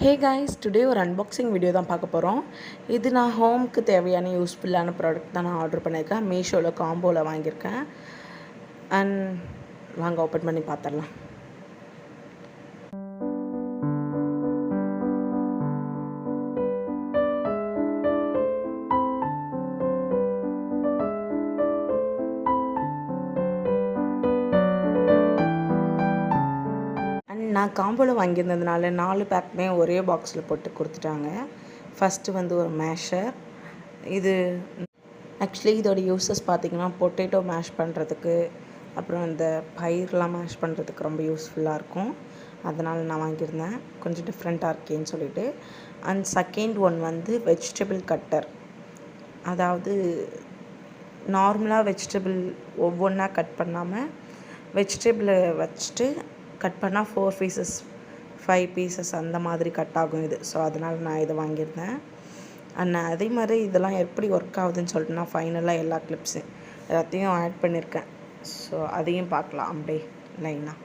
Hey guys, today ஒரு unboxing video தான் பார்க்க போகிறோம். இது நான் ஹோம்க்கு தேவையான யூஸ்ஃபுல்லான ப்ராடக்ட் தான் நான் ஆர்டர் பண்ணியிருக்கேன். மீஷோவில் காம்போவில் வாங்கியிருக்கேன். அண்ட் வாங்க ஓப்பன் பண்ணி பார்த்துடலாம். நான் காம்போவில் வாங்கியிருந்ததுனால 4 பேக்குமே ஒரே பாக்ஸில் போட்டு கொடுத்துட்டாங்க. ஃபஸ்ட்டு வந்து ஒரு மேஷர். இது ஆக்சுவலி இதோட யூஸஸ் பார்த்திங்கன்னா பொட்டேட்டோ மேஷ் பண்ணுறதுக்கு, அப்புறம் இந்த பயிரெலாம் மேஷ் பண்ணுறதுக்கு ரொம்ப யூஸ்ஃபுல்லாக இருக்கும். அதனால் நான் வாங்கியிருந்தேன், கொஞ்சம் டிஃப்ரெண்ட்டாக இருக்கேன்னு சொல்லிட்டு. அண்ட் செகண்ட் ஒன் வந்து வெஜிடபிள் கட்டர். அதாவது நார்மலாக வெஜிடபிள் ஒவ்வொன்றா கட் பண்ணாமல் வெஜிடபிளை வச்சுட்டு கட் பண்ணால் 4 பீசஸ் 5 பீசஸ் அந்த மாதிரி கட் ஆகும் இது. ஸோ அதனால் நான் இதை வாங்கியிருந்தேன். அண்ட் அதே மாதிரி இதெல்லாம் எப்படி ஒர்க் ஆகுதுன்னு சொல்லிட்டு நான் ஃபைனலாக எல்லா கிளிப்ஸு எல்லாத்தையும் ஆட் பண்ணியிருக்கேன். ஸோ அதையும் பார்க்கலாம் அப்படியே லைனாக.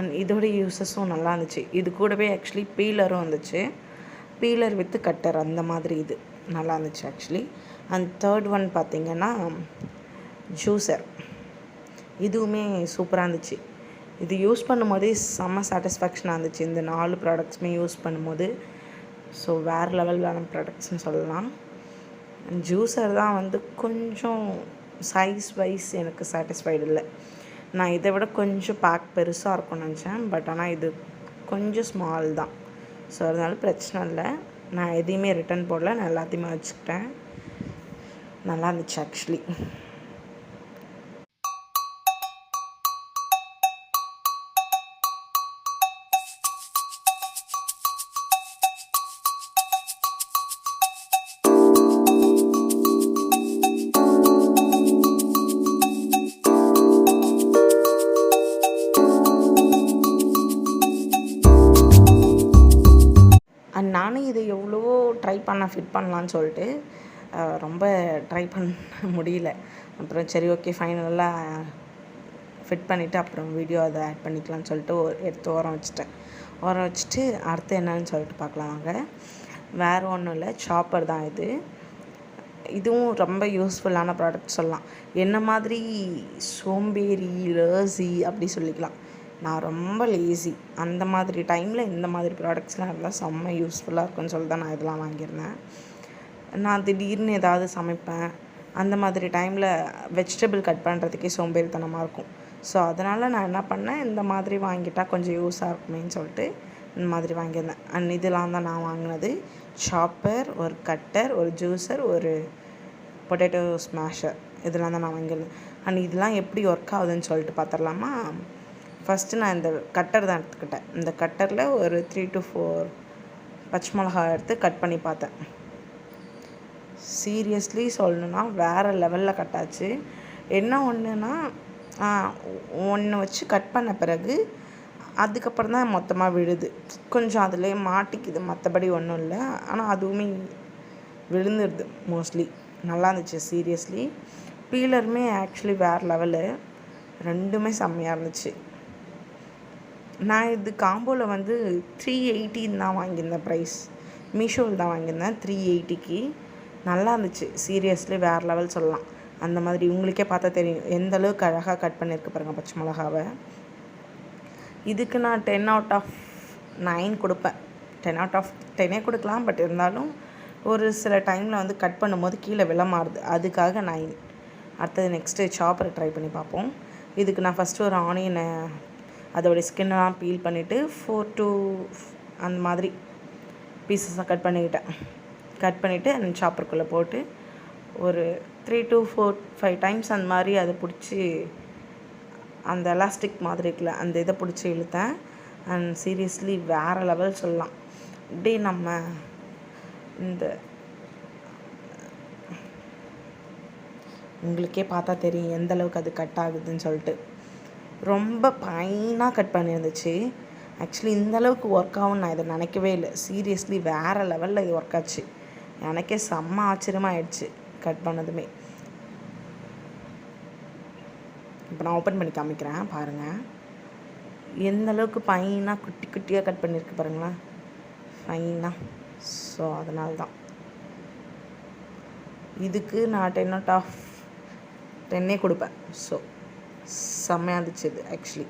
அண்ட் இதோடைய யூஸஸும் நல்லா இருந்துச்சு. இது கூடவே ஆக்சுவலி பீலரும் வந்துச்சு. பீலர் வித்து கட்டர் அந்த மாதிரி இது நல்லா இருந்துச்சு ஆக்சுவலி. அண்ட் தேர்ட் ஒன் பார்த்திங்கன்னா ஜூஸர். இதுவுமே சூப்பராக இருந்துச்சு. இது யூஸ் பண்ணும்போதே செம்ம சாட்டிஸ்ஃபேக்ஷனாக இருந்துச்சு. இந்த 4 ப்ராடக்ட்ஸுமே யூஸ் பண்ணும்போது ஸோ வேறு லெவலான ப்ராடக்ட்ஸ்னு சொல்லலாம். ஜூஸர் தான் வந்து கொஞ்சம் சைஸ் வைஸ் எனக்கு சாட்டிஸ்ஃபைடு இல்லை. நான் இதை விட கொஞ்சம் பேக் பெருசாக இருக்கும்னு நினச்சேன். பட் ஆனால் இது கொஞ்சம் ஸ்மால் தான். ஸோ அதனால பிரச்சனை இல்லை. நான் எதையுமே ரிட்டன் போடல, நான் எல்லாத்தையுமே வச்சுக்கிட்டேன். நல்லா இருந்துச்சு ஆக்சுவலி. அண்ட் நானும் இதை எவ்வளவோ ட்ரை ஃபிட் பண்ணலான்னு சொல்லிட்டு ரொம்ப ட்ரை பண்ண முடியல. அப்புறம் சரி ஓகே ஃபைனலாக ஃபிட் பண்ணிவிட்டு அப்புறம் வீடியோ அதை ஆட் பண்ணிக்கலாம்னு சொல்லிட்டு எடுத்து ஓரம் வச்சுட்டு அடுத்து என்னன்னு சொல்லிட்டு பார்க்கலாம் வாங்க. வேறு ஒன்றும் இல்லை, சாப்பர் தான் இது. இதுவும் ரொம்ப யூஸ்ஃபுல்லான ப்ராடக்ட் சொல்லலாம். என்ன மாதிரி சோம்பேறி லேசி அப்படி சொல்லிக்கலாம். நான் ரொம்ப லேசி. அந்த மாதிரி டைமில் இந்த மாதிரி ப்ராடக்ட்ஸ்லாம் எல்லாம் செம்ம யூஸ்ஃபுல்லாக இருக்குன்னு சொல்லி தான் நான் இதெல்லாம் வாங்கியிருந்தேன். நான் திடீர்னு ஏதாவது சமைப்பேன், அந்த மாதிரி டைமில் வெஜிடபிள் கட் பண்ணுறதுக்கே சோம்பேறித்தனமாக இருக்கும். ஸோ அதனால் நான் என்ன பண்ணேன், இந்த மாதிரி வாங்கிட்டால் கொஞ்சம் யூஸாக இருக்குமேன்னு சொல்லிட்டு இந்த மாதிரி வாங்கியிருந்தேன். அண்ட் இதெல்லாம் தான் நான் வாங்கினது. சாப்பர், ஒரு கட்டர், ஒரு ஜூஸர், ஒரு பொட்டேட்டோ ஸ்மாஷர், இதெல்லாம் தான் நான் வாங்கியிருந்தேன். அண்ட் இதெல்லாம் எப்படி ஒர்க் ஆகுதுன்னு சொல்லிட்டு பார்த்துடலாமா. ஃபஸ்ட்டு நான் இந்த கட்டர் தான் எடுத்துக்கிட்டேன். இந்த கட்டரில் ஒரு 3 to 4 பச்சை மிளகாய் எடுத்து கட் பண்ணி பார்த்தேன். சீரியஸ்லி சொல்லணுன்னா வேறு லெவலில் கட்டாச்சு. என்ன ஒன்றுனா, ஒன்று வச்சு கட் பண்ண பிறகு அதுக்கப்புறம் தான் மொத்தமாக விழுது. கொஞ்சம் அதிலே மாட்டிக்குது, மற்றபடி ஒன்றும் இல்லை. ஆனால் அதுவுமே விழுந்துடுது மோஸ்ட்லி. நல்லா இருந்துச்சு சீரியஸ்லி. பீலருமே ஆக்சுவலி வேறு லெவலு, ரெண்டுமே செம்மையாக இருந்துச்சு. நான் இது காம்போவில் வந்து 380 தான் வாங்கியிருந்தேன். ப்ரைஸ் மீஷோவில் தான் வாங்கியிருந்தேன் 380க்கு. நல்லா இருந்துச்சு சீரியஸ்லி, வேறு லெவல் சொல்லலாம். அந்த மாதிரி உங்களுக்கே பார்த்தா தெரியும் எந்த அளவுக்கு அழகாக கட் பண்ணியிருக்கு பாருங்கள் பச்சை மிளகாவை. இதுக்கு நான் 10 out of 9 கொடுப்பேன். 10 out of 10 கொடுக்கலாம். பட் இருந்தாலும் ஒரு சில டைமில் வந்து கட் பண்ணும்போது கீழே விழமாறுது, அதுக்காக 9. அடுத்தது நெக்ஸ்ட்டு சாப்பரை ட்ரை பண்ணி பார்ப்போம். இதுக்கு நான் ஃபஸ்ட்டு ஒரு ஆனியனை அதோடைய ஸ்கின்னெல்லாம் பீல் பண்ணிவிட்டு 4 to அந்த மாதிரி பீசஸாக கட் பண்ணிவிட்டு அந்த சாப்பருக்குள்ளே போட்டு ஒரு 3 to 4 5 டைம்ஸ் அந்த மாதிரி அதை பிடிச்சி அந்த எலாஸ்டிக் மாதிரி இருக்குல்ல, அந்த இதை பிடிச்சி இழுத்தேன். அண்ட் சீரியஸ்லி வேறு லெவல் சொல்லலாம். அப்படியே நம்ம இந்த உங்களுக்கே பார்த்தா தெரியும் எந்த அளவுக்கு அது கட் ஆகுதுன்னு சொல்லிட்டு. ரொம்ப ஃபைனாக கட் பண்ணியிருந்துச்சு. ஆக்சுவலி இந்தளவுக்கு ஒர்க் ஆகும்னு நான் இதை நினைக்கவே இல்லை. சீரியஸ்லி வேறு லெவலில் இது ஒர்க் ஆச்சு. எனக்கே செம்ம ஆச்சரியமாக ஆயிடுச்சு கட் பண்ணதுமே. இப்போ நான் ஓப்பன் பண்ணி காமிக்கிறேன் பாருங்கள். எந்த அளவுக்கு ஃபைனாக குட்டி குட்டியாக கட் பண்ணியிருக்கு பாருங்களேன். ஃபைனாக. ஸோ அதனால தான் இதுக்கு நான் 10/10 கொடுப்பேன். ஸோ செம்மையாக இருந்துச்சு இது ஆக்சுவலி.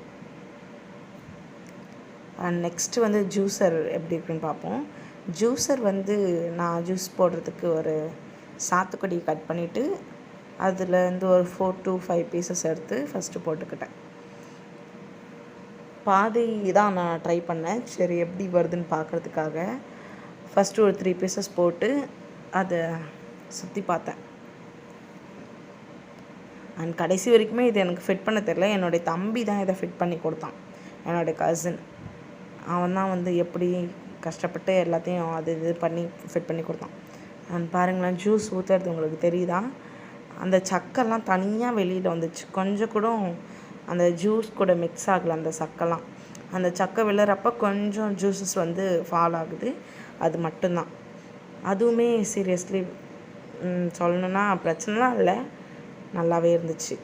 அண்ட் நெக்ஸ்ட்டு வந்து ஜூஸர் எப்படி இருக்குன்னு பார்ப்போம். ஜூஸர் வந்து நான் ஜூஸ் போடுறதுக்கு ஒரு சாத்துக்குடி கட் பண்ணிவிட்டு அதுலேருந்து ஒரு 4 to 5 பீசஸ் எடுத்து ஃபஸ்ட்டு போட்டுக்கிட்டேன். பாதி தான் நான் ட்ரை பண்ணேன், சரி எப்படி வருதுன்னு பார்க்குறதுக்காக. ஃபஸ்ட்டு ஒரு 3 பீசஸ் போட்டு அதை சுற்றி பார்த்தேன். அண்ட் கடைசி வரைக்குமே இது எனக்கு ஃபிட் பண்ண தெரில. என்னுடைய தம்பி தான் இதை ஃபிட் பண்ணி கொடுத்தான், என்னுடைய கசின். அவன் தான் வந்து எப்படி கஷ்டப்பட்டு எல்லாத்தையும் அது இது பண்ணி ஃபிட் பண்ணி கொடுத்தான். அண்ட் பாருங்களேன், ஜூஸ் ஊற்றுறது உங்களுக்கு தெரியுதா? அந்த சக்கெல்லாம் தனியாக வெளியில் வந்துச்சு. கொஞ்சம் கூட அந்த ஜூஸ் கூட மிக்ஸ் ஆகலை அந்த சக்கெல்லாம். அந்த சக்கை விழுறப்ப கொஞ்சம் ஜூஸஸ் வந்து ஃபால் ஆகுது, அது மட்டும்தான். அதுவுமே சீரியஸ்லி சொல்லணுன்னா பிரச்சனைலாம் இல்லை, நல்லாவே இருந்துச்சு.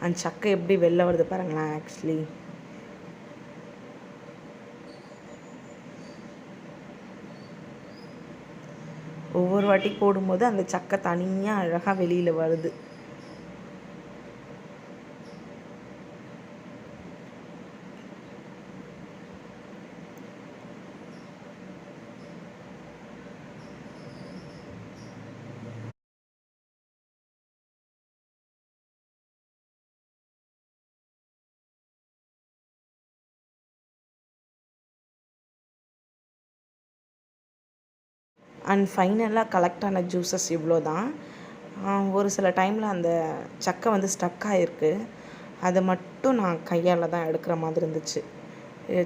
அந்த சக்கை எப்படி வெளில வருது பாருங்களேன். ஆக்சுவலி ஒவ்வொரு வாட்டி போடும்போது அந்த சக்கை தனியாக அழகாக வெளியில் வருது. அண்ட் ஃபைனலாக கலெக்ட் ஆன ஜூஸஸ் இவ்வளோ தான். ஒரு சில டைமில் அந்த சக்கை வந்து ஸ்டக் ஆகிருக்கு, அதை மட்டும் நான் கையால் தான் எடுக்கிற மாதிரி இருந்துச்சு.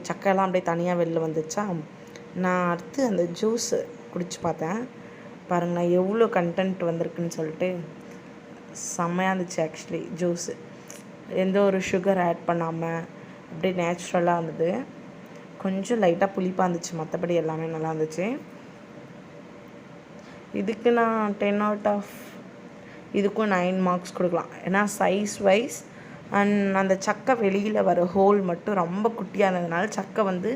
சக்கையெல்லாம் அப்படியே தனியாக வெளில வந்துச்சா. நான் அடுத்து அந்த ஜூஸு குடிச்சு பார்த்தேன். பாருங்களேன் எவ்வளோ கண்டென்ட் வந்திருக்குன்னு சொல்லிட்டு. செம்மையாக இருந்துச்சு ஆக்சுவலி ஜூஸு. எந்த ஒரு சுகர் ஆட் பண்ணாமல் அப்படியே நேச்சுரலாக இருந்தது. கொஞ்சம் லைட்டாக புளிப்பாக இருந்துச்சு, மற்றபடி எல்லாமே நல்லா இருந்துச்சு. இதுக்கு நான் 10/10, இதுக்கும் 9 மார்க்ஸ் கொடுக்கலாம். ஏன்னா சைஸ் வைஸ் அண்ட் அந்த சக்கை வெளியில் வர ஹோல் மட்டும் ரொம்ப குட்டியாக இருந்ததுனால சக்கை வந்து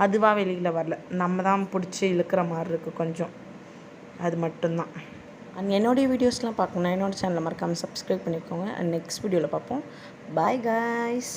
அதுவாக வெளியில் வரல, நம்ம தான் பிடிச்சி இழுக்கிற மாதிரி இருக்குது கொஞ்சம், அது மட்டும்தான். அண்ட் என்னுடைய வீடியோஸ்லாம் பார்க்கணுன்னா என்னோடய சேனலை மறக்காமல் சப்ஸ்கிரைப் பண்ணிக்கோங்க. அண்ட் நெக்ஸ்ட் வீடியோவில் பார்ப்போம். Bye guys.